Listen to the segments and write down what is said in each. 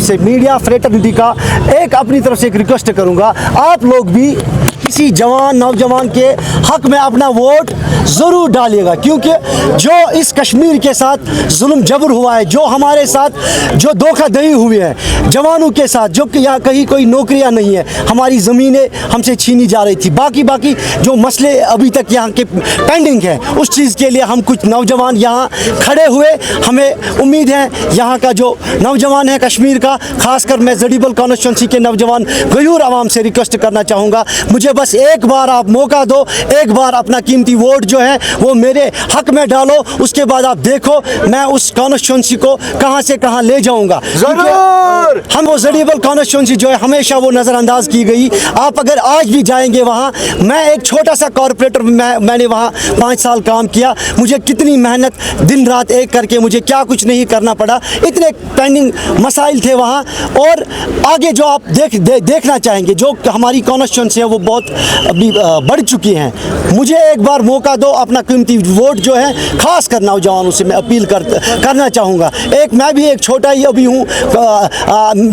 से media fraternity का एक अपनी तरफ से एक रिक्वेस्ट करूंगा, आप लोग भी किसी जवान नौजवान के हक में अपना वोट ज़रूर डालिएगा, क्योंकि जो इस कश्मीर के साथ जुल्म जबर हुआ है, जो हमारे साथ जो धोखाधड़ी हुई है जवानों के साथ, जो कि यहाँ कहीं कोई नौकरियाँ नहीं है, हमारी ज़मीनें हमसे छीनी जा रही थी, बाकी जो मसले अभी तक यहाँ के पेंडिंग हैं, उस चीज़ के लिए हम कुछ नौजवान यहाँ खड़े हुए। हमें उम्मीद है यहाँ का जो नौजवान है कश्मीर का, खासकर मैं जड़ीबल कॉन्स्टिट्यूंसी के नौजवान गयूर आवाम से रिक्वेस्ट करना चाहूँगा, मुझे बस एक बार आप मौका दो, एक बार अपना कीमती वोट जो है वो मेरे हक में डालो, उसके बाद आप देखो मैं उस कॉन्स्टिट्यूंसी को कहां से कहां ले जाऊंगा। जरूर हम वो जड़ीबल कॉन्स्टिट्यूंसी जो है हमेशा वो नज़रअंदाज की गई। आप अगर आज भी जाएंगे वहां, मैं एक छोटा सा कॉरपोरेटर, मैंने वहां 5 साल काम किया, मुझे कितनी मेहनत दिन रात एक करके मुझे क्या कुछ नहीं करना पड़ा, इतने पेंडिंग मसाइल थे वहाँ। और आगे जो आप देखना चाहेंगे, जो हमारी कॉन्स्टिट्यूंसी है वो बहुत अभी बढ़ चुकी हैं, मुझे एक बार मौका दो, अपना कीमती वोट जो है खास कर नौजवानों से मैं अपील करना चाहूँगा। मैं भी एक छोटा ही अभी हूँ,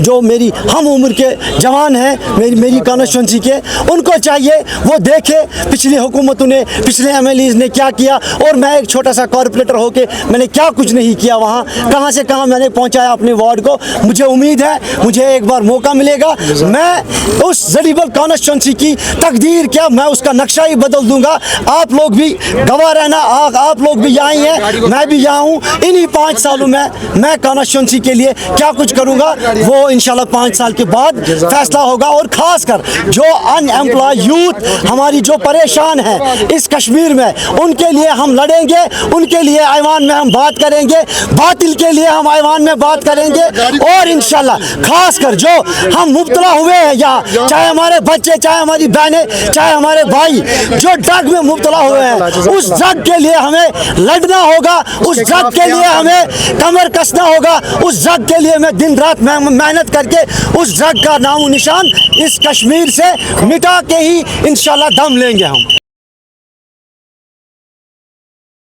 जो मेरी हम उम्र के जवान हैं मेरी कॉन्स्टिट्यूंसी के, उनको चाहिए वो देखे पिछली हुकूमतों ने, पिछले एमएलएज़ ने क्या किया, और मैं एक छोटा सा कॉरपोरेटर होके मैंने क्या कुछ नहीं किया वहाँ, कहाँ से कहाँ मैंने पहुँचाया अपने वार्ड को। मुझे उम्मीद है मुझे एक बार मौका मिलेगा, मैं उस जड़ीबल कॉन्स्टिट्यूंसी की तकदीर क्या, मैं उसका नक्शा ही बदल दूंगा। आप लोग भी गवाह रहना, आप लोग भी यहाँ ही हैं, मैं भी यहाँ हूँ। इन्हीं 5 सालों में मैं कॉन्स्टिट्यूंसी के लिए क्या कुछ करूँगा वो इंशाल्लाह 5 साल के बाद फैसला होगा। और खासकर जो अनएम्प्लॉय यूथ हमारी जो परेशान है इस कश्मीर में, उनके लिए हम लड़ेंगे, उनके लिए ऐवान में हम बात करेंगे, बातिल के लिए हम ऐवान में बात करेंगे। और इंशाल्लाह खासकर जो हम मुब्तला हुए हैं यहाँ, चाहे हमारे बच्चे, चाहे हमारी बहनें, चाहे हमारे भाई जो ड्रग में मुब्तला हुए हैं, उस ड्रग के लिए हमें लड़ना होगा, उस ड्रग के लिए हमें कमर कसना होगा, उस ड्रग के लिए मैं दिन रात मेहनत करके उस ड्रग का नामो निशान इस कश्मीर से मिटा के ही इंशाल्लाह दम लेंगे हम।